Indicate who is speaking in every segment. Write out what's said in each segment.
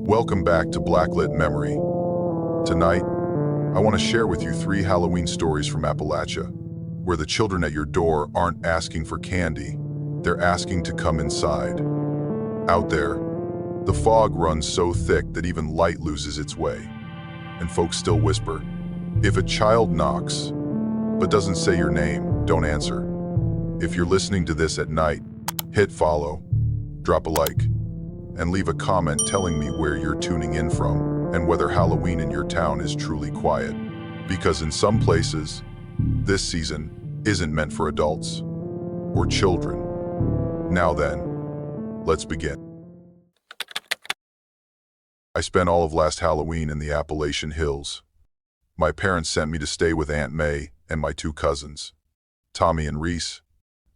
Speaker 1: Welcome back to Blacklit Memory. Tonight, I want to share with you 3 Halloween stories from Appalachia, where the children at your door aren't asking for candy, they're asking to come inside. Out there, the fog runs so thick that even light loses its way, and folks still whisper, if a child knocks, but doesn't say your name, don't answer. If you're listening to this at night, hit follow, drop a like, and leave a comment telling me where you're tuning in from and whether Halloween in your town is truly quiet. Because in some places, this season isn't meant for adults or children. Now then, let's begin. I spent all of last Halloween in the Appalachian hills. My parents sent me to stay with Aunt May and my 2 cousins, Tommy and Reese,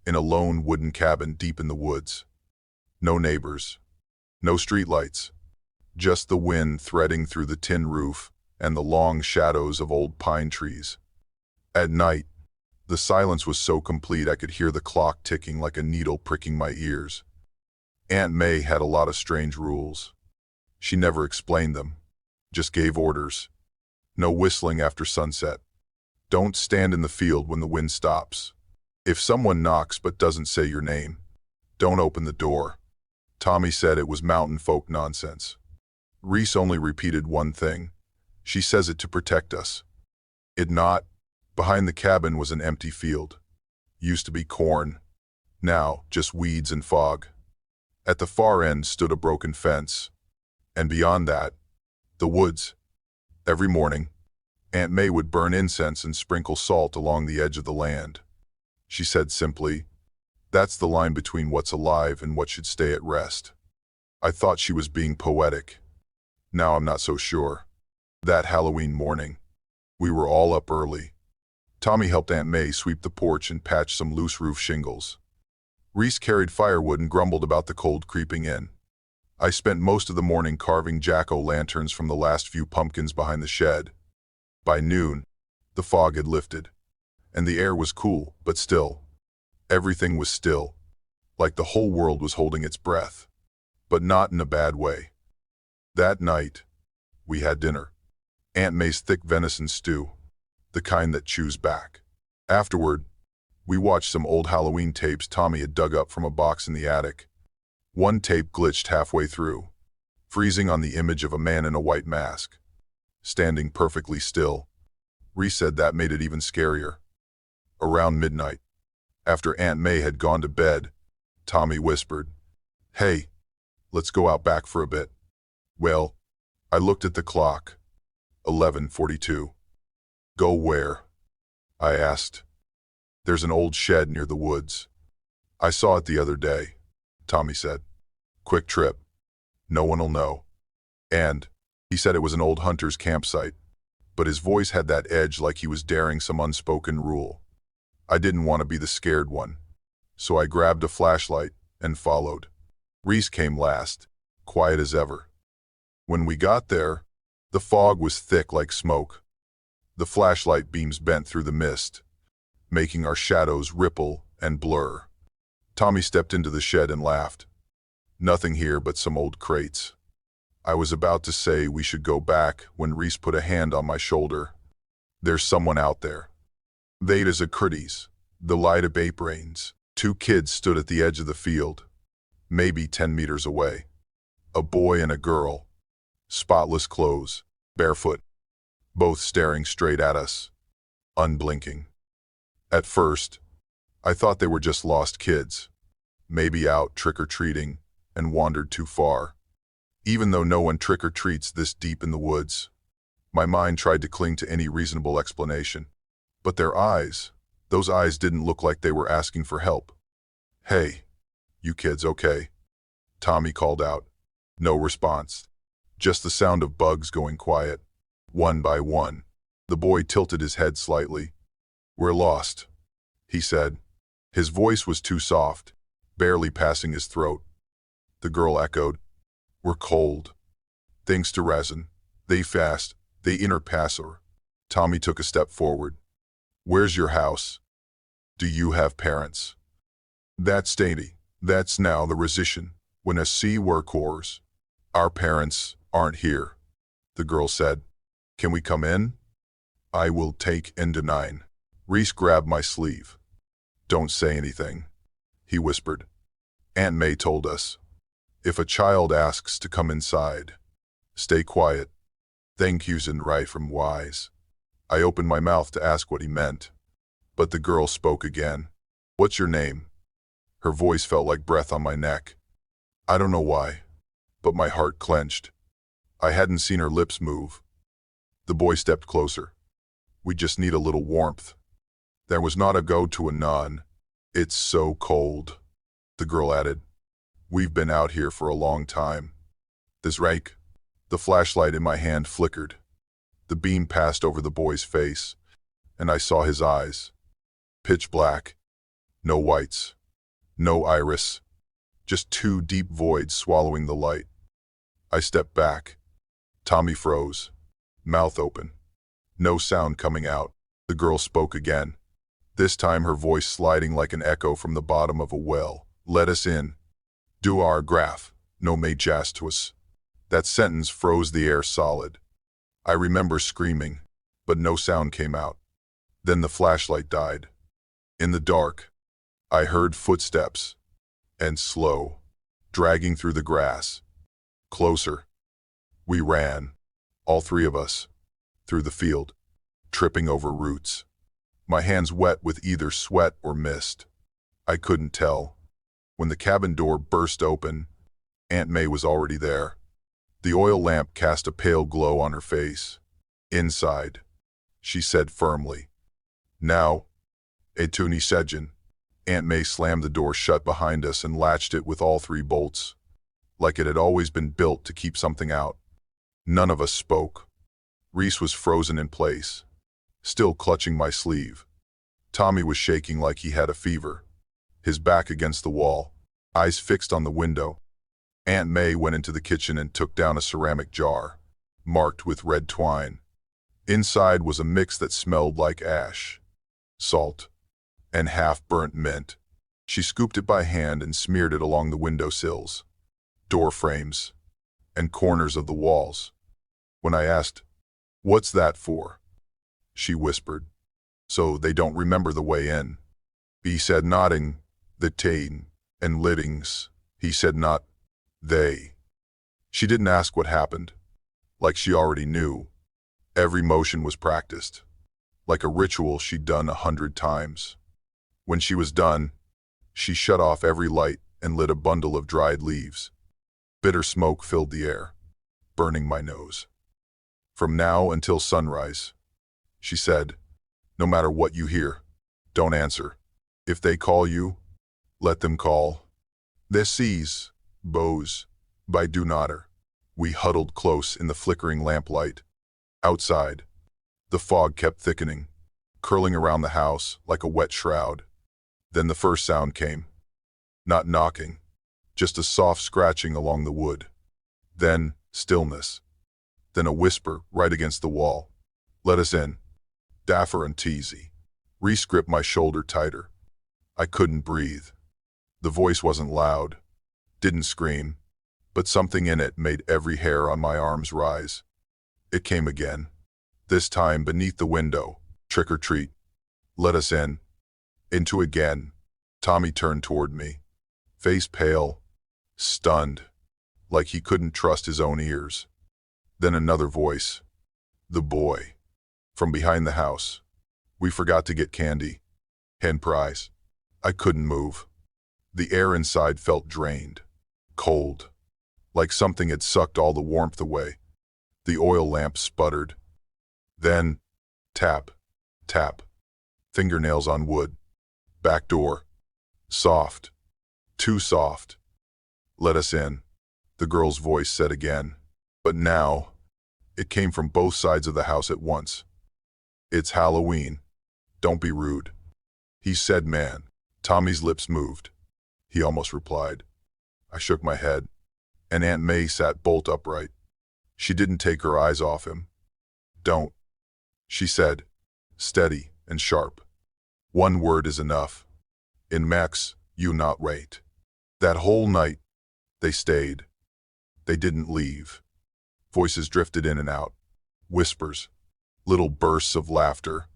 Speaker 1: in a lone wooden cabin deep in the woods. No neighbors. No streetlights, just the wind threading through the tin roof and the long shadows of old pine trees. At night, the silence was so complete I could hear the clock ticking like a needle pricking my ears. Aunt May had a lot of strange rules. She never explained them, just gave orders. No whistling after sunset. Don't stand in the field when the wind stops. If someone knocks but doesn't say your name, don't open the door. Tommy said it was mountain folk nonsense. Reese only repeated one thing. She says it to protect us. It not. Behind the cabin was an empty field. Used to be corn. Now, just weeds and fog. At the far end stood a broken fence. And beyond that, the woods. Every morning, Aunt May would burn incense and sprinkle salt along the edge of the land. She said simply, that's the line between what's alive and what should stay at rest. I thought she was being poetic. Now I'm not so sure. That Halloween morning, we were all up early. Tommy helped Aunt May sweep the porch and patch some loose roof shingles. Reese carried firewood and grumbled about the cold creeping in. I spent most of the morning carving jack-o'-lanterns from the last few pumpkins behind the shed. By noon, the fog had lifted, and the air was cool, but still. Everything was still, like the whole world was holding its breath, but not in a bad way. That night, we had dinner. Aunt May's thick venison stew, the kind that chews back. Afterward, we watched some old Halloween tapes Tommy had dug up from a box in the attic. One tape glitched halfway through, freezing on the image of a man in a white mask, standing perfectly still. Reese said that made it even scarier. Around midnight, after Aunt May had gone to bed, Tommy whispered, "Hey, let's go out back for a bit." Well, I looked at the clock. 11:42. Go where? I asked. There's an old shed near the woods. I saw it the other day, Tommy said. Quick trip. No one'll know. And he said it was an old hunter's campsite, but his voice had that edge like he was daring some unspoken rule. I didn't want to be the scared one, so I grabbed a flashlight and followed. Reese came last, quiet as ever. When we got there, the fog was thick like smoke. The flashlight beams bent through the mist, making our shadows ripple and blur. Tommy stepped into the shed and laughed. Nothing here but some old crates. I was about to say we should go back when Reese put a hand on my shoulder. There's someone out there. They'd as a critties, the light of ape brains. 2 kids stood at the edge of the field, maybe 10 meters away. A boy and a girl, spotless clothes, barefoot, both staring straight at us, unblinking. At first, I thought they were just lost kids, maybe out trick-or-treating and wandered too far. Even though no one trick-or-treats this deep in the woods, my mind tried to cling to any reasonable explanation. But their eyes, those eyes didn't look like they were asking for help. Hey, you kids okay? Tommy called out. No response. Just the sound of bugs going quiet, one by one. The boy tilted his head slightly. We're lost, he said. His voice was too soft, barely passing his throat. The girl echoed. We're cold. Thanks to resin. They fast, they inner passer. Tommy took a step forward. Where's your house? Do you have parents? That's Stady. That's now the resistion. When a sea workhorse. Our parents aren't here, the girl said. Can we come in? I will take into 9. Reese grabbed my sleeve. Don't say anything, he whispered. Aunt May told us. If a child asks to come inside, stay quiet. Thank yous and right from wise. I opened my mouth to ask what he meant, but the girl spoke again. What's your name? Her voice felt like breath on my neck. I don't know why, but my heart clenched. I hadn't seen her lips move. The boy stepped closer. We just need a little warmth. There was not a go to a none. It's so cold, the girl added. We've been out here for a long time. This rake. The flashlight in my hand flickered. The beam passed over the boy's face, and I saw his eyes. Pitch black. No whites. No iris. Just 2 deep voids swallowing the light. I stepped back. Tommy froze, mouth open. No sound coming out. The girl spoke again, this time her voice sliding like an echo from the bottom of a well. Let us in. Do our graph. No may jast to us. That sentence froze the air solid. I remember screaming, but no sound came out. Then the flashlight died. In the dark, I heard footsteps, and slow, dragging through the grass. Closer. We ran, all 3 of us, through the field, tripping over roots. My hands wet with either sweat or mist. I couldn't tell. When the cabin door burst open, Aunt May was already there. The oil lamp cast a pale glow on her face. Inside, she said firmly. Now, Etuni Sejin. Aunt May slammed the door shut behind us and latched it with all 3 bolts, like it had always been built to keep something out. None of us spoke. Reese was frozen in place, still clutching my sleeve. Tommy was shaking like he had a fever, his back against the wall, eyes fixed on the window. Aunt May went into the kitchen and took down a ceramic jar, marked with red twine. Inside was a mix that smelled like ash, salt, and half-burnt mint. She scooped it by hand and smeared it along the window sills, door frames, and corners of the walls. When I asked, "What's that for?" she whispered, "So they don't remember the way in." He said, nodding, "The tain and littings," he said, not they. She didn't ask what happened, like she already knew. Every motion was practiced, like a ritual she'd done 100 times. When she was done, she shut off every light and lit a bundle of dried leaves. Bitter smoke filled the air, burning my nose. "From now until sunrise," she said, "no matter what you hear, don't answer. If they call you, let them call. This sees, bows, by do notter." We huddled close in the flickering lamplight. Outside, the fog kept thickening, curling around the house like a wet shroud. Then the first sound came. Not knocking, just a soft scratching along the wood. Then stillness. Then a whisper right against the wall. "Let us in. Daffer and Teasy." Reese gripped my shoulder tighter. I couldn't breathe. The voice wasn't loud, didn't scream, but something in it made every hair on my arms rise. It came again, this time beneath the window. "Trick or treat. Let us in." Into again. Tommy turned toward me, face pale, stunned, like he couldn't trust his own ears. Then another voice. "The boy." From behind the house. "We forgot to get candy. Hen prize." I couldn't move. The air inside felt drained, cold, like something had sucked all the warmth away. The oil lamp sputtered. Then, tap, tap, fingernails on wood. Back door. Soft. Too soft. "Let us in," the girl's voice said again. But now, it came from both sides of the house at once. "It's Halloween. Don't be rude." He said, "Man." Tommy's lips moved. He almost replied. I shook my head, and Aunt May sat bolt upright. She didn't take her eyes off him. "Don't," she said, steady and sharp. "One word is enough. In Max, you not wait." That whole night, they stayed. They didn't leave. Voices drifted in and out. Whispers. Little bursts of laughter.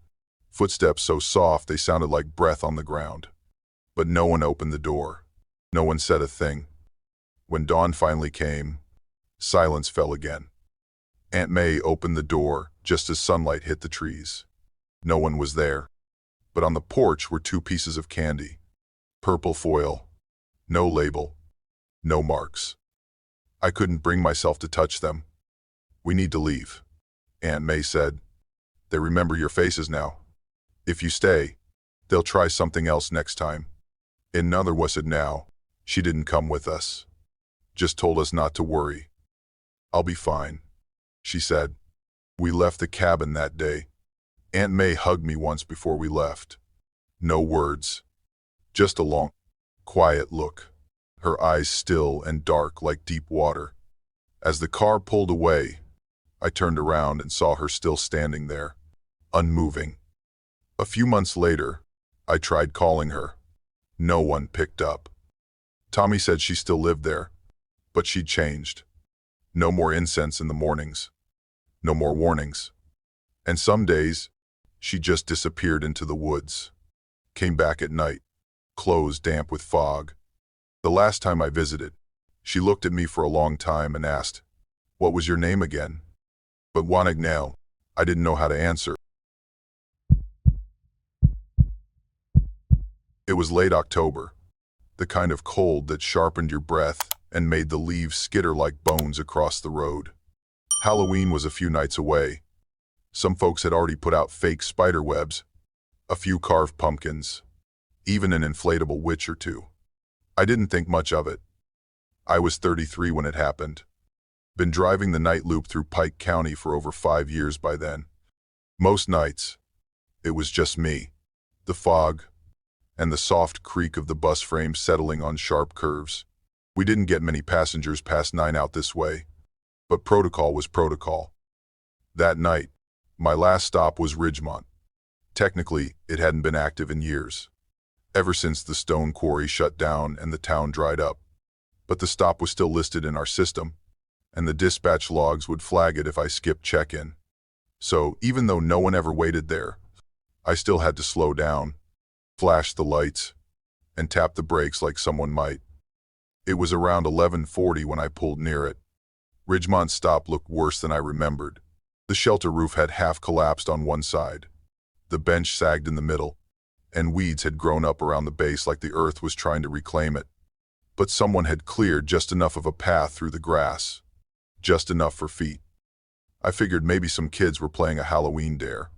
Speaker 1: Footsteps so soft they sounded like breath on the ground. But no one opened the door. No one said a thing. When dawn finally came, silence fell again. Aunt May opened the door just as sunlight hit the trees. No one was there. But on the porch were 2 pieces of candy. Purple foil. No label. No marks. I couldn't bring myself to touch them. "We need to leave," Aunt May said. "They remember your faces now. If you stay, they'll try something else next time." In other words, now, she didn't come with us. Just told us not to worry. "I'll be fine," she said. We left the cabin that day. Aunt May hugged me once before we left. No words. Just a long, quiet look. Her eyes still and dark like deep water. As the car pulled away, I turned around and saw her still standing there, unmoving. A few months later, I tried calling her. No one picked up. Tommy said she still lived there, but she'd changed. No more incense in the mornings. No more warnings. And some days, she just disappeared into the woods. Came back at night, clothes damp with fog. The last time I visited, she looked at me for a long time and asked, "What was your name again?" But Wanagnale, I didn't know how to answer. It was late October, the kind of cold that sharpened your breath and made the leaves skitter like bones across the road. Halloween was a few nights away. Some folks had already put out fake spider webs, a few carved pumpkins, even an inflatable witch or 2. I didn't think much of it. I was 33 when it happened. Been driving the night loop through Pike County for over 5 years by then. Most nights, it was just me, the fog, and the soft creak of the bus frame settling on sharp curves. We didn't get many passengers past 9 out this way, but protocol was protocol. That night, my last stop was Ridgemont. Technically, it hadn't been active in years, ever since the stone quarry shut down and the town dried up. But the stop was still listed in our system, and the dispatch logs would flag it if I skipped check-in. So, even though no one ever waited there, I still had to slow down, flash the lights, and tap the brakes like someone might. It was around 11:40 when I pulled near it. Ridgemont's stop looked worse than I remembered. The shelter roof had half collapsed on one side. The bench sagged in the middle, and weeds had grown up around the base like the earth was trying to reclaim it. But someone had cleared just enough of a path through the grass. Just enough for feet. I figured maybe some kids were playing a Halloween dare.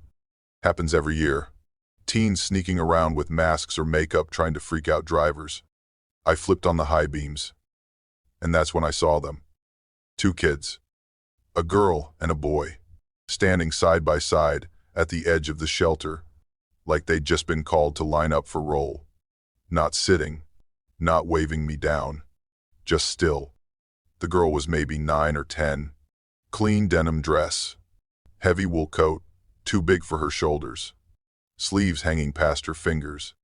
Speaker 1: Happens every year. Teens sneaking around with masks or makeup trying to freak out drivers. I flipped on the high beams, and that's when I saw them. 2 kids. A girl and a boy, standing side by side at the edge of the shelter, like they'd just been called to line up for roll. Not sitting, not waving me down, just still. The girl was maybe 9 or 10. Clean denim dress. Heavy wool coat, too big for her shoulders. Sleeves hanging past her fingers.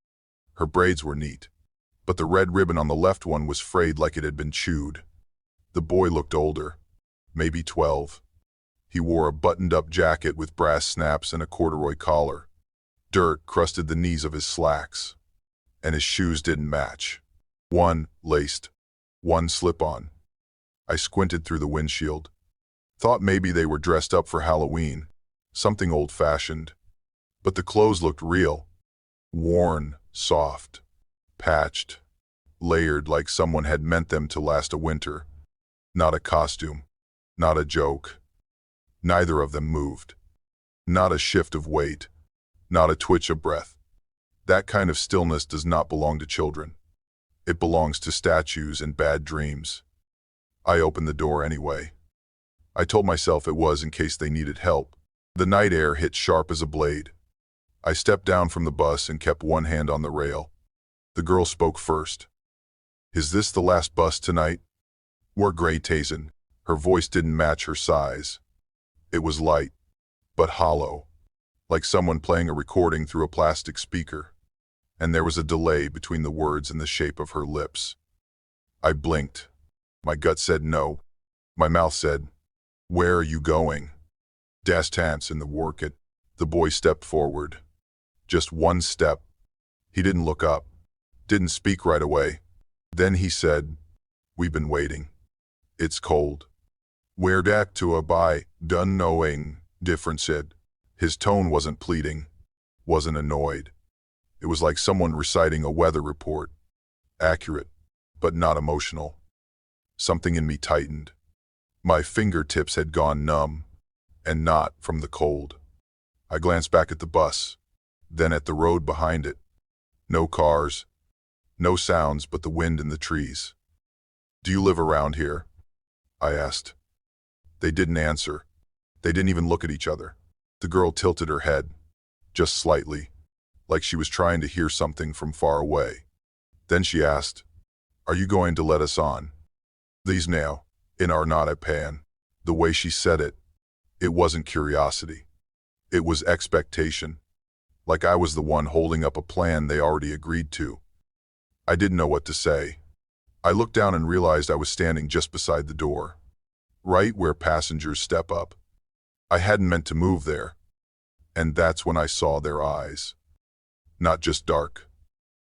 Speaker 1: Her braids were neat, but the red ribbon on the left one was frayed like it had been chewed. The boy looked older, maybe 12. He wore a buttoned-up jacket with brass snaps and a corduroy collar. Dirt crusted the knees of his slacks, and his shoes didn't match. One laced, one slip-on. I squinted through the windshield. Thought maybe they were dressed up for Halloween, something old-fashioned. But the clothes looked real. Worn, soft, patched, layered like someone had meant them to last a winter. Not a costume, not a joke. Neither of them moved. Not a shift of weight, not a twitch of breath. That kind of stillness does not belong to children. It belongs to statues and bad dreams. I opened the door anyway. I told myself it was in case they needed help. The night air hit sharp as a blade. I stepped down from the bus and kept one hand on the rail. The girl spoke first. "Is this the last bus tonight?" We're gray-tazen. Her voice didn't match her size. It was light, but hollow, like someone playing a recording through a plastic speaker. And there was a delay between the words and the shape of her lips. I blinked. My gut said no. My mouth said, Where are you going? Das Tanz in the Worket. The boy stepped forward. Just one step. He didn't look up. Didn't speak right away. Then he said, "We've been waiting. It's cold." "Where dat to a by, done knowing," different said. His tone wasn't pleading, wasn't annoyed. It was like someone reciting a weather report. Accurate, but not emotional. Something in me tightened. My fingertips had gone numb, and not from the cold. I glanced back at the bus, then at the road behind it. No cars, no sounds but the wind in the trees. "Do you live around here?" I asked. They didn't answer. They didn't even look at each other. The girl tilted her head, just slightly, like she was trying to hear something from far away. Then she asked, "Are you going to let us on?" "These now, in our not a pan." The way she said it, it wasn't curiosity. It was expectation, like I was the one holding up a plan they already agreed to. I didn't know what to say. I looked down and realized I was standing just beside the door, right where passengers step up. I hadn't meant to move there, and that's when I saw their eyes. Not just dark.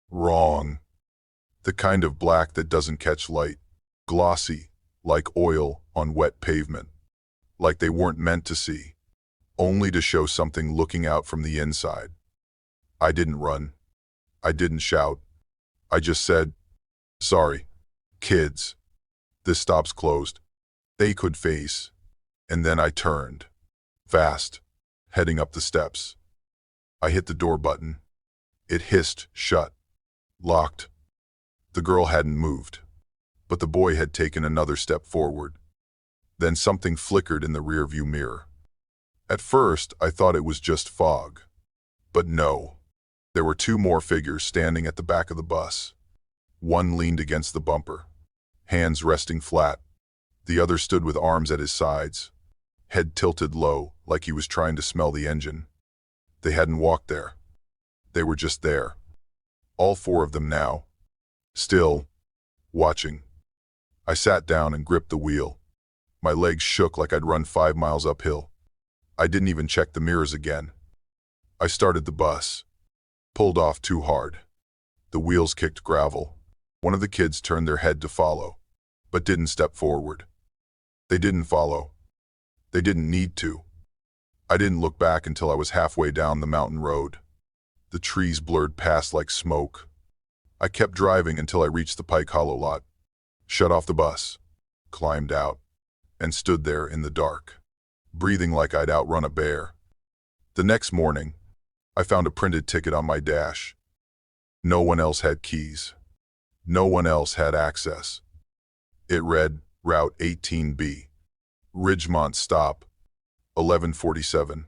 Speaker 1: Wrong. The kind of black that doesn't catch light. Glossy, like oil on wet pavement. Like they weren't meant to see, only to show something looking out from the inside. I didn't run. I didn't shout. I just said, "Sorry, kids. This stop's closed." They could face. And then I turned. Fast, heading up the steps. I hit the door button. It hissed shut. Locked. The girl hadn't moved, but the boy had taken another step forward. Then something flickered in the rearview mirror. At first, I thought it was just fog. But no. There were two more figures standing at the back of the bus. One leaned against the bumper, hands resting flat. The other stood with arms at his sides, head tilted low, like he was trying to smell the engine. They hadn't walked there. They were just there. All four of them now. Still, watching. I sat down and gripped the wheel. My legs shook like I'd run 5 miles uphill. I didn't even check the mirrors again. I started the bus. Pulled off too hard. The wheels kicked gravel. One of the kids turned their head to follow, but didn't step forward. They didn't follow. They didn't need to. I didn't look back until I was halfway down the mountain road. The trees blurred past like smoke. I kept driving until I reached the Pike Hollow lot. Shut off the bus. Climbed out. And stood there in the dark, breathing like I'd outrun a bear. The next morning, I found a printed ticket on my dash. No one else had keys. No one else had access. It read, Route 18B. Ridgemont stop, 11:47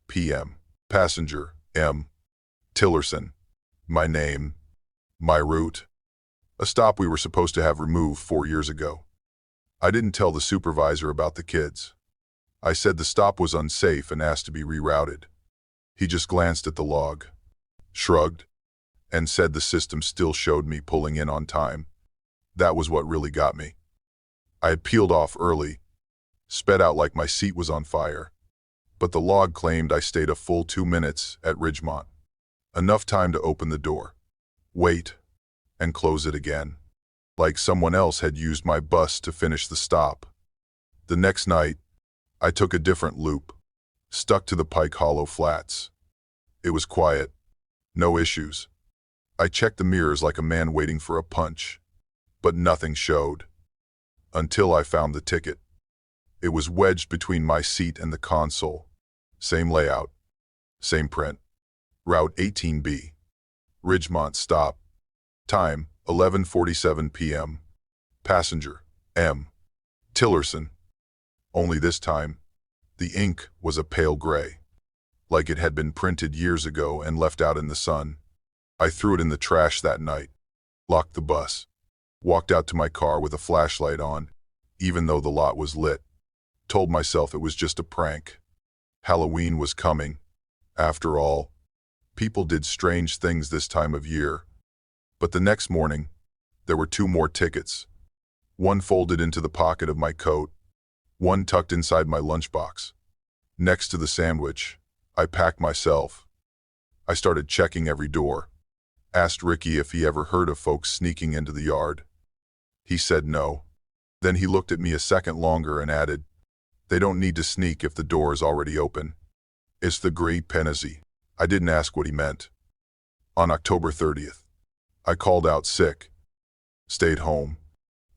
Speaker 1: p.m. Passenger, M. Tillerson. My name. My route. A stop we were supposed to have removed 4 years ago. I didn't tell the supervisor about the kids. I said the stop was unsafe and asked to be rerouted. He just glanced at the log, shrugged, and said the system still showed me pulling in on time. That was what really got me. I had peeled off early, sped out like my seat was on fire, but the log claimed I stayed a full 2 minutes at Ridgemont. Enough time to open the door, wait, and close it again. Like someone else had used my bus to finish the stop. The next night, I took a different loop, stuck to the Pike Hollow flats. It was quiet, no issues. I checked the mirrors like a man waiting for a punch, but nothing showed. Until I found the ticket. It was wedged between my seat and the console. Same layout, same print. Route 18B. Ridgemont stop. Time, 11:47 p.m. Passenger, M. Tillerson. Only this time, the ink was a pale gray, like it had been printed years ago and left out in the sun. I threw it in the trash that night, locked the bus, walked out to my car with a flashlight on, even though the lot was lit. Told myself it was just a prank. Halloween was coming. After all, people did strange things this time of year. But the next morning, there were 2 more tickets. One folded into the pocket of my coat, one tucked inside my lunchbox. Next to the sandwich, I packed myself. I started checking every door. Asked Ricky if he ever heard of folks sneaking into the yard. He said no. Then he looked at me a second longer and added, "They don't need to sneak if the door is already open. It's the great penalty." I didn't ask what he meant. On October 30th, I called out sick, stayed home,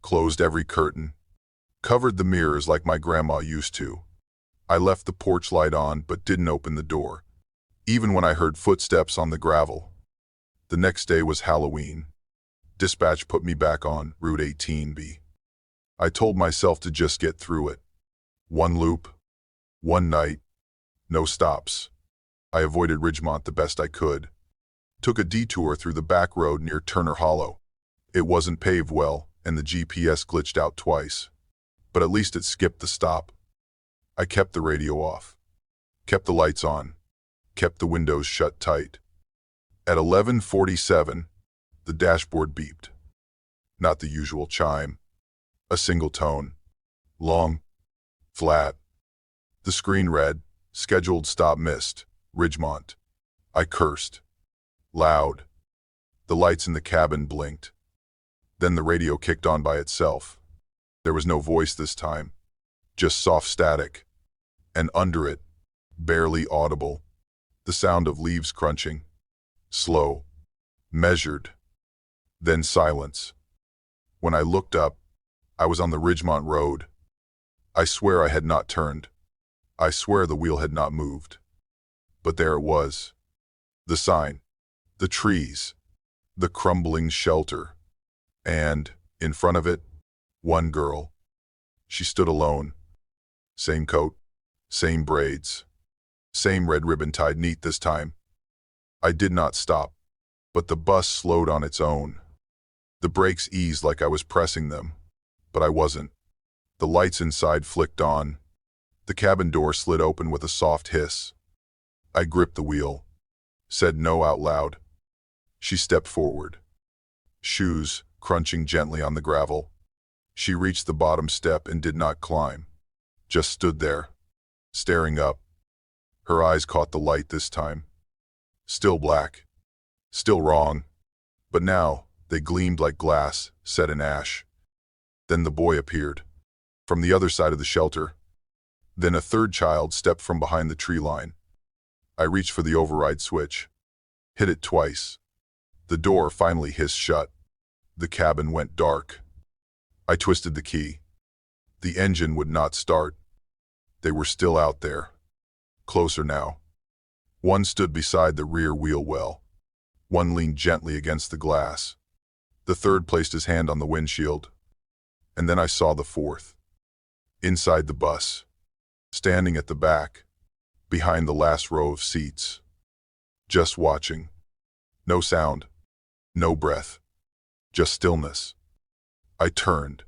Speaker 1: closed every curtain, covered the mirrors like my grandma used to. I left the porch light on but didn't open the door, even when I heard footsteps on the gravel. The next day was Halloween. Dispatch put me back on Route 18B. I told myself to just get through it. One loop, one night, no stops. I avoided Ridgemont the best I could. Took a detour through the back road near Turner Hollow. It wasn't paved well, and the GPS glitched out twice. But at least it skipped the stop. I kept the radio off. Kept the lights on. Kept the windows shut tight. At 11:47, the dashboard beeped. Not the usual chime. A single tone. Long. Flat. The screen read, "Scheduled stop missed, Ridgemont." I cursed. Loud. The lights in the cabin blinked. Then the radio kicked on by itself. There was no voice this time. Just soft static. And under it, barely audible, the sound of leaves crunching. Slow. Measured. Then silence. When I looked up, I was on the Ridgemont Road. I swear I had not turned. I swear the wheel had not moved. But there it was. The sign. The trees. The crumbling shelter. And, in front of it, one girl. She stood alone. Same coat. Same braids. Same red ribbon tied neat this time. I did not stop. But the bus slowed on its own. The brakes eased like I was pressing them. But I wasn't. The lights inside flicked on. The cabin door slid open with a soft hiss. I gripped the wheel. Said no out loud. She stepped forward. Shoes crunching gently on the gravel. She reached the bottom step and did not climb. Just stood there, staring up. Her eyes caught the light this time. Still black. Still wrong. But now, they gleamed like glass set in ash. Then the boy appeared. From the other side of the shelter. Then a third child stepped from behind the tree line. I reached for the override switch. Hit it twice. The door finally hissed shut. The cabin went dark. I twisted the key. The engine would not start. They were still out there. Closer now. One stood beside the rear wheel well. One leaned gently against the glass. The third placed his hand on the windshield. And then I saw the fourth. Inside the bus. Standing at the back. Behind the last row of seats. Just watching. No sound. No breath. Just stillness. I turned.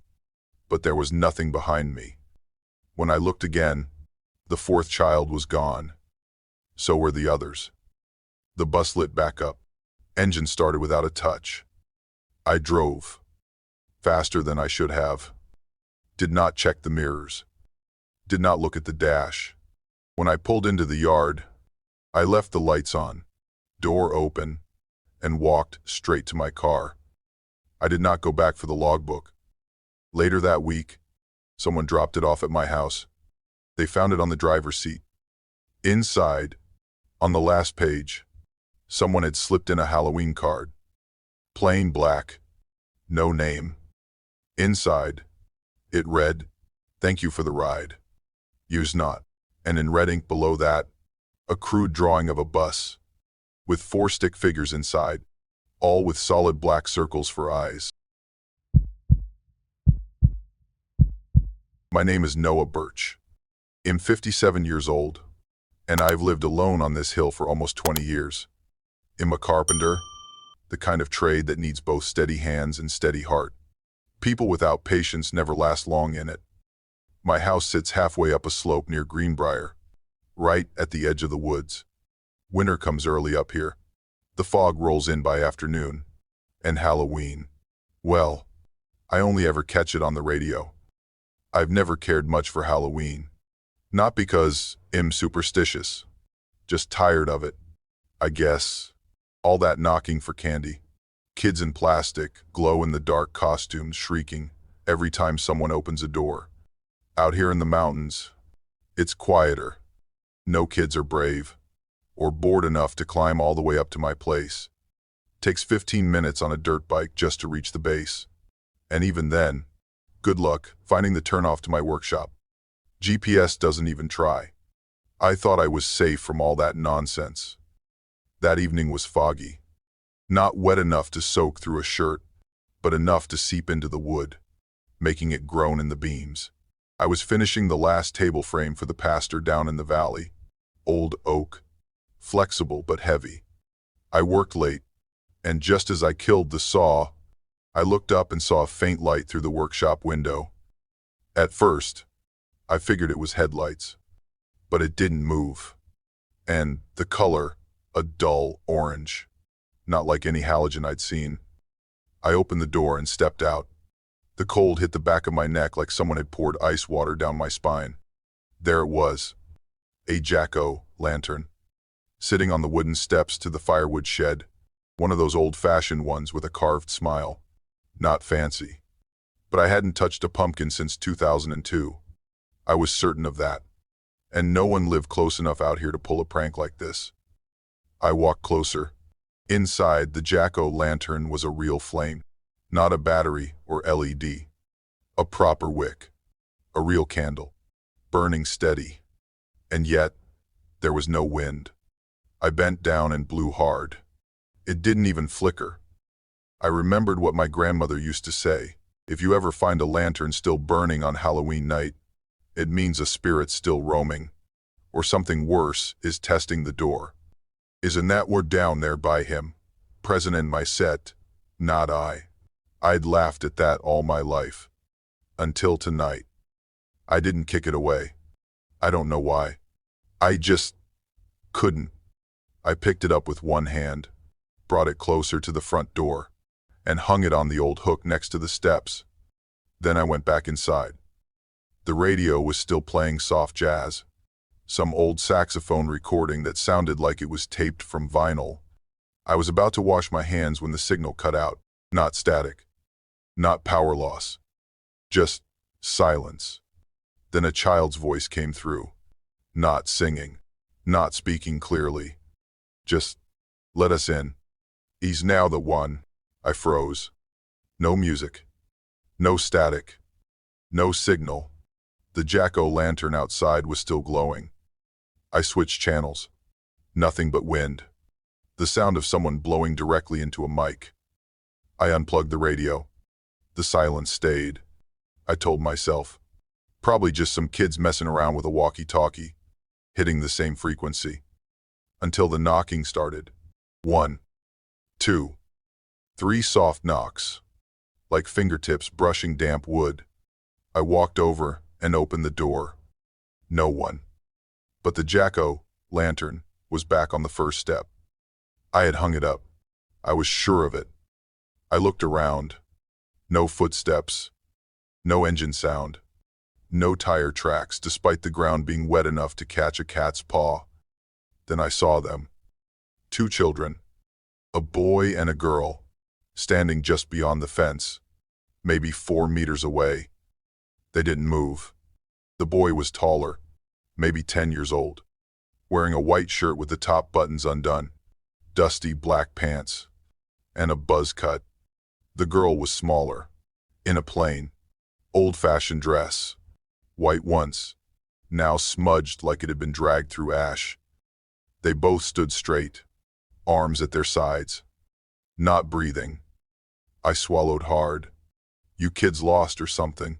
Speaker 1: But there was nothing behind me. When I looked again, the fourth child was gone. So were the others. The bus lit back up. Engine started without a touch. I drove. Faster than I should have. Did not check the mirrors. Did not look at the dash. When I pulled into the yard, I left the lights on, door open, and walked straight to my car. I did not go back for the logbook. Later that week, someone dropped it off at my house. They found it on the driver's seat. Inside, on the last page, someone had slipped in a Halloween card. Plain black. No name. Inside, it read, "Thank you for the ride. Use not." And in red ink below that, a crude drawing of a bus, with 4 stick figures inside, all with solid black circles for eyes. My name is Noah Birch. I'm 57 years old, and I've lived alone on this hill for almost 20 years. I'm a carpenter, the kind of trade that needs both steady hands and steady heart. People without patience never last long in it. My house sits halfway up a slope near Greenbrier, right at the edge of the woods. Winter comes early up here. The fog rolls in by afternoon. And Halloween, well, I only ever catch it on the radio. I've never cared much for Halloween. Not because I'm superstitious. Just tired of it, I guess. All that knocking for candy. Kids in plastic, glow-in-the-dark costumes shrieking every time someone opens a door. Out here in the mountains, it's quieter. No kids are brave, or bored enough to climb all the way up to my place. Takes 15 minutes on a dirt bike just to reach the base. And even then, good luck finding the turnoff to my workshop. GPS doesn't even try. I thought I was safe from all that nonsense. That evening was foggy. Not wet enough to soak through a shirt, but enough to seep into the wood, making it groan in the beams. I was finishing the last table frame for the pastor down in the valley. Old oak, flexible but heavy. I worked late, and just as I killed the saw, I looked up and saw a faint light through the workshop window. At first, I figured it was headlights, but it didn't move. And the color, a dull orange, not like any halogen I'd seen. I opened the door and stepped out. The cold hit the back of my neck like someone had poured ice water down my spine. There it was, a jack-o'-lantern, sitting on the wooden steps to the firewood shed, one of those old-fashioned ones with a carved smile. Not fancy. But I hadn't touched a pumpkin since 2002. I was certain of that. And no one lived close enough out here to pull a prank like this. I walked closer. Inside, the jack-o'-lantern was a real flame. Not a battery or LED. A proper wick. A real candle. Burning steady. And yet, there was no wind. I bent down and blew hard. It didn't even flicker. I remembered what my grandmother used to say. If you ever find a lantern still burning on Halloween night, it means a spirit's still roaming. Or something worse is testing the door. Isn't that we're down there by him? Present in my set, not I. I'd laughed at that all my life. Until tonight. I didn't kick it away. I don't know why. I just couldn't. I picked it up with one hand, brought it closer to the front door, and hung it on the old hook next to the steps. Then I went back inside. The radio was still playing soft jazz, some old saxophone recording that sounded like it was taped from vinyl. I was about to wash my hands when the signal cut out. Not static, not power loss, just silence. Then a child's voice came through, not singing, not speaking clearly. Just, let us in. He's now the one. I froze. No music. No static. No signal. The jack-o'-lantern outside was still glowing. I switched channels. Nothing but wind. The sound of someone blowing directly into a mic. I unplugged the radio. The silence stayed. I told myself. Probably just some kids messing around with a walkie-talkie, hitting the same frequency. Until the knocking started. 1, 2, 3 soft knocks, like fingertips brushing damp wood. I walked over and opened the door. No one. But the jack-o'-lantern was back on the first step. I had hung it up. I was sure of it. I looked around. No footsteps. No engine sound. No tire tracks, despite the ground being wet enough to catch a cat's paw. Then I saw them. 2 children, a boy and a girl, standing just beyond the fence, maybe 4 meters away. They didn't move. The boy was taller, maybe 10 years old, wearing a white shirt with the top buttons undone, dusty black pants, and a buzz cut. The girl was smaller, in a plain, old-fashioned dress, white once, now smudged like it had been dragged through ash. They both stood straight, arms at their sides, not breathing. I swallowed hard. You kids lost or something?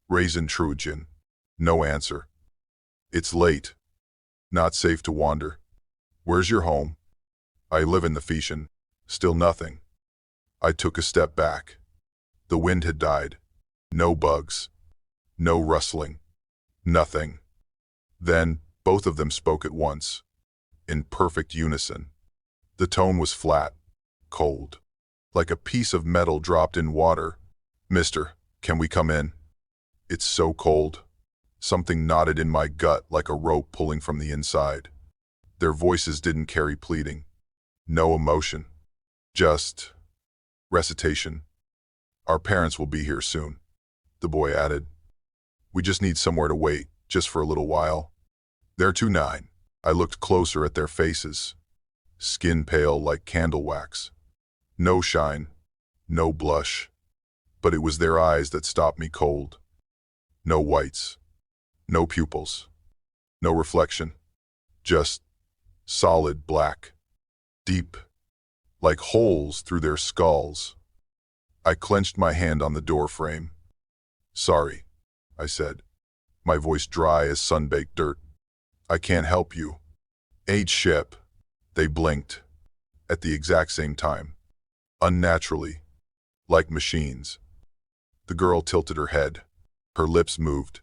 Speaker 1: Raisin Trujan. No answer. It's late. Not safe to wander. Where's your home? I live in the Feetian. Still nothing. I took a step back. The wind had died. No bugs. No rustling. Nothing. Then, both of them spoke at once, in perfect unison. The tone was flat, cold, like a piece of metal dropped in water. Mister, can we come in? It's so cold. Something knotted in my gut like a rope pulling from the inside. Their voices didn't carry pleading. No emotion. Just recitation. Our parents will be here soon, the boy added. We just need somewhere to wait, just for a little while. They're 2-9. I looked closer at their faces. Skin pale like candle wax. No shine, no blush. But it was their eyes that stopped me cold. No whites. No pupils. No reflection. Just solid black. Deep. Like holes through their skulls. I clenched my hand on the door frame. Sorry, I said, my voice dry as sun-baked dirt. I can't help you. Ain't ship. They blinked. At the exact same time. Unnaturally. Like machines. The girl tilted her head. Her lips moved.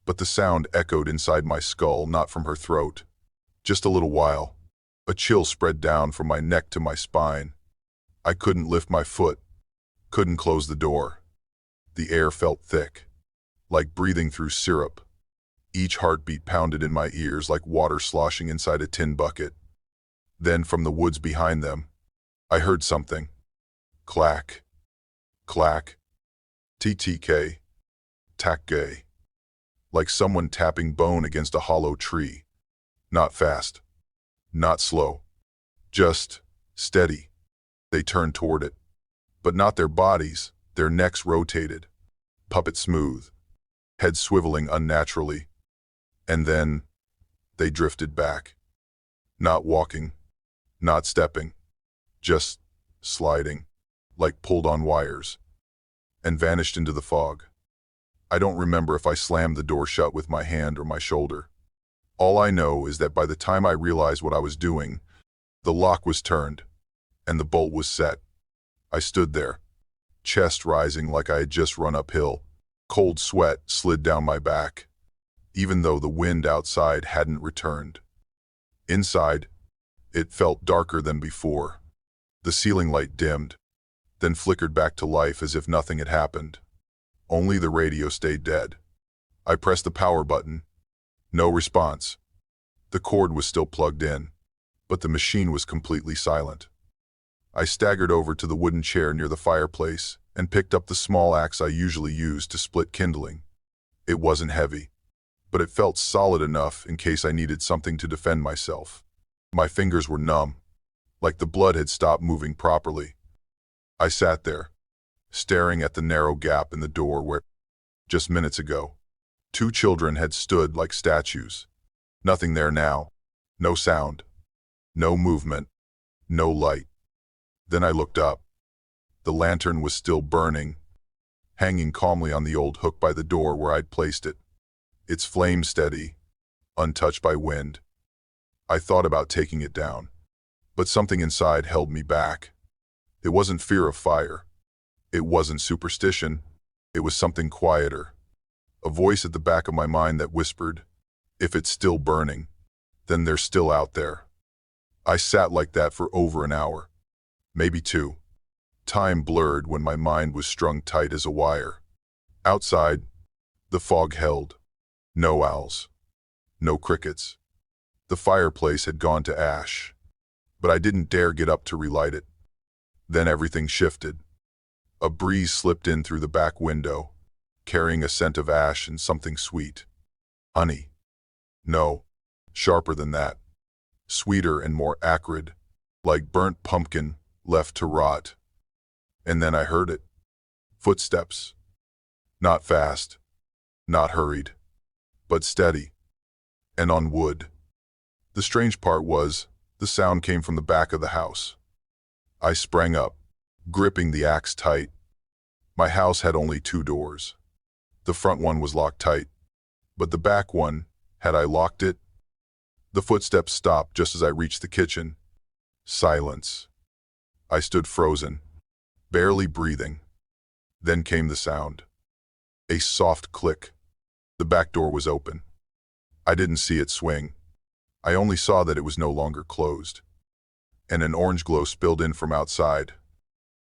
Speaker 1: But the sound echoed inside my skull, not from her throat. Just a little while. A chill spread down from my neck to my spine. I couldn't lift my foot. Couldn't close the door. The air felt thick. Like breathing through syrup. Each heartbeat pounded in my ears like water sloshing inside a tin bucket. Then from the woods behind them, I heard something. Clack. Clack. TTK. Tack-gay. Like someone tapping bone against a hollow tree. Not fast. Not slow. Just steady. They turned toward it. But not their bodies, their necks rotated. Puppet smooth. Heads swiveling unnaturally. And then, they drifted back. Not walking. Not stepping. Just sliding. Like pulled on wires. And vanished into the fog. I don't remember if I slammed the door shut with my hand or my shoulder. All I know is that by the time I realized what I was doing, the lock was turned, and the bolt was set. I stood there, chest rising like I had just run uphill. Cold sweat slid down my back, even though the wind outside hadn't returned. Inside, it felt darker than before. The ceiling light dimmed, then flickered back to life as if nothing had happened. Only the radio stayed dead. I pressed the power button. No response. The cord was still plugged in, but the machine was completely silent. I staggered over to the wooden chair near the fireplace and picked up the small axe I usually use to split kindling. It wasn't heavy, but it felt solid enough in case I needed something to defend myself. My fingers were numb, like the blood had stopped moving properly. I sat there, staring at the narrow gap in the door where, just minutes ago, 2 children had stood like statues. Nothing there now. No sound. No movement. No light. Then I looked up. The lantern was still burning, hanging calmly on the old hook by the door where I'd placed it. Its flame steady, untouched by wind. I thought about taking it down, but something inside held me back. It wasn't fear of fire. It wasn't superstition. It was something quieter. A voice at the back of my mind that whispered, if it's still burning, then they're still out there. I sat like that for over an hour. Maybe 2. Time blurred when my mind was strung tight as a wire. Outside, the fog held. No owls. No crickets. The fireplace had gone to ash, but I didn't dare get up to relight it. Then everything shifted. A breeze slipped in through the back window, carrying a scent of ash and something sweet. Honey. No, sharper than that. Sweeter and more acrid, like burnt pumpkin left to rot. And then I heard it. Footsteps. Not fast, not hurried, but steady. And on wood. The strange part was, the sound came from the back of the house. I sprang up, gripping the axe tight. My house had only 2 doors. The front one was locked tight, but the back one, had I locked it? The footsteps stopped just as I reached the kitchen. Silence. I stood frozen, barely breathing. Then came the sound. A soft click. The back door was open. I didn't see it swing. I only saw that it was no longer closed. And an orange glow spilled in from outside.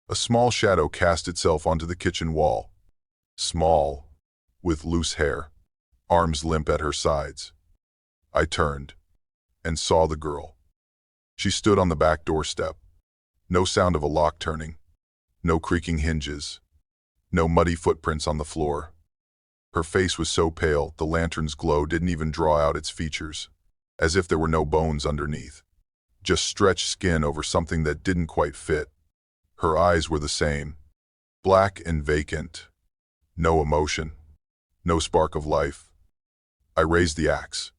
Speaker 1: A small shadow cast itself onto the kitchen wall. Small, with loose hair, arms limp at her sides. I turned and saw the girl. She stood on the back doorstep. No sound of a lock turning, no creaking hinges, no muddy footprints on the floor. Her face was so pale the lantern's glow didn't even draw out its features, as if there were no bones underneath, just stretched skin over something that didn't quite fit. Her eyes were the same, black and vacant. No emotion, no spark of life. I raised the axe,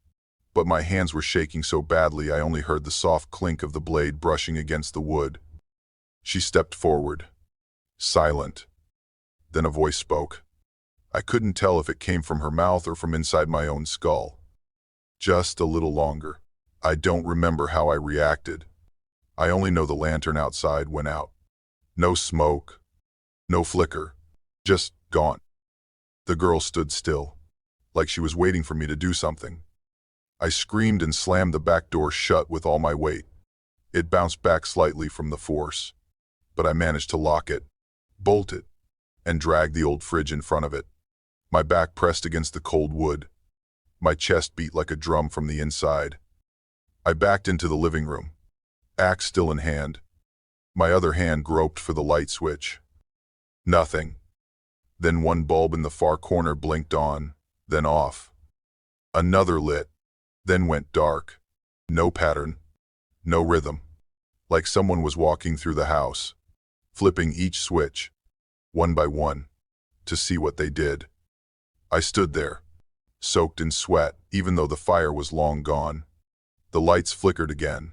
Speaker 1: but my hands were shaking so badly I only heard the soft clink of the blade brushing against the wood. She stepped forward, silent. Then a voice spoke. I couldn't tell if it came from her mouth or from inside my own skull. Just a little longer. I don't remember how I reacted. I only know the lantern outside went out. No smoke, no flicker, just gone. The girl stood still, like she was waiting for me to do something. I screamed and slammed the back door shut with all my weight. It bounced back slightly from the force, but I managed to lock it, bolt it, and drag the old fridge in front of it. My back pressed against the cold wood. My chest beat like a drum from the inside. I backed into the living room, axe still in hand. My other hand groped for the light switch. Nothing. Then one bulb in the far corner blinked on, then off. Another lit, then went dark. No pattern, no rhythm. Like someone was walking through the house, flipping each switch, one by one, to see what they did. I stood there, soaked in sweat, even though the fire was long gone. The lights flickered again.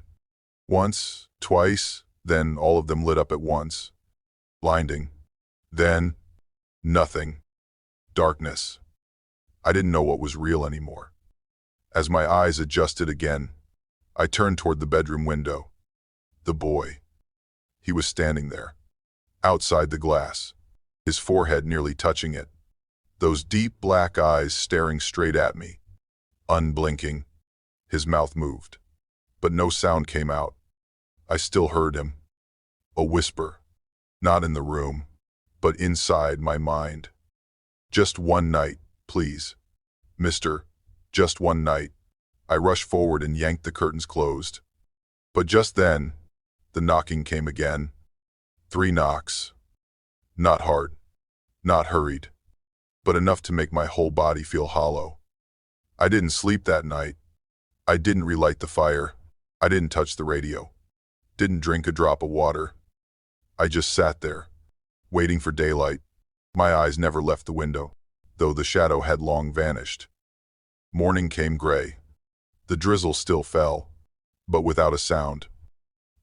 Speaker 1: Once, twice, then all of them lit up at once. Blinding. Then, nothing. Darkness. I didn't know what was real anymore. As my eyes adjusted again, I turned toward the bedroom window. The boy. He was standing there, outside the glass, his forehead nearly touching it. Those deep black eyes staring straight at me, unblinking. His mouth moved, but no sound came out. I still heard him. A whisper, not in the room, but inside my mind. Just one night, please. Mister, just one night. I rushed forward and yanked the curtains closed. But just then, the knocking came again. 3 knocks. Not hard, not hurried, but enough to make my whole body feel hollow. I didn't sleep that night. I didn't relight the fire. I didn't touch the radio. Didn't drink a drop of water. I just sat there, waiting for daylight. My eyes never left the window, though the shadow had long vanished. Morning came gray. The drizzle still fell, but without a sound.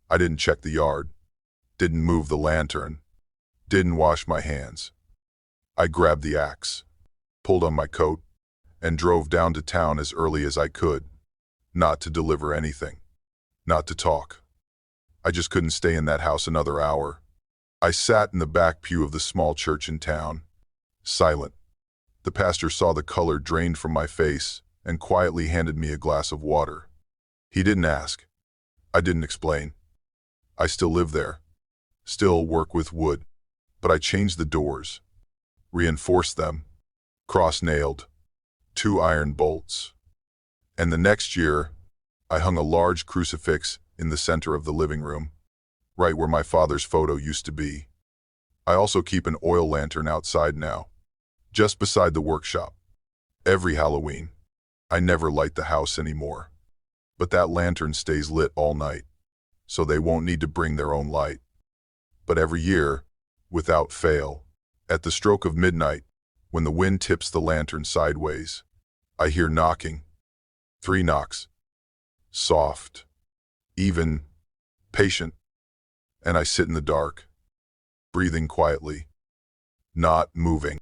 Speaker 1: I didn't check the yard, didn't move the lantern, didn't wash my hands. I grabbed the axe, pulled on my coat, and drove down to town as early as I could. Not to deliver anything, not to talk. I just couldn't stay in that house another hour. I sat in the back pew of the small church in town, silent. The pastor saw the color drained from my face and quietly handed me a glass of water. He didn't ask. I didn't explain. I still live there, still work with wood, but I changed the doors, reinforced them, cross-nailed, 2 iron bolts. And the next year, I hung a large crucifix in the center of the living room, right where my father's photo used to be. I also keep an oil lantern outside now, just beside the workshop. Every Halloween, I never light the house anymore, but that lantern stays lit all night, so they won't need to bring their own light. But every year, without fail, at the stroke of midnight, when the wind tips the lantern sideways, I hear knocking. 3 knocks. Soft, even, patient. And I sit in the dark, breathing quietly, not moving.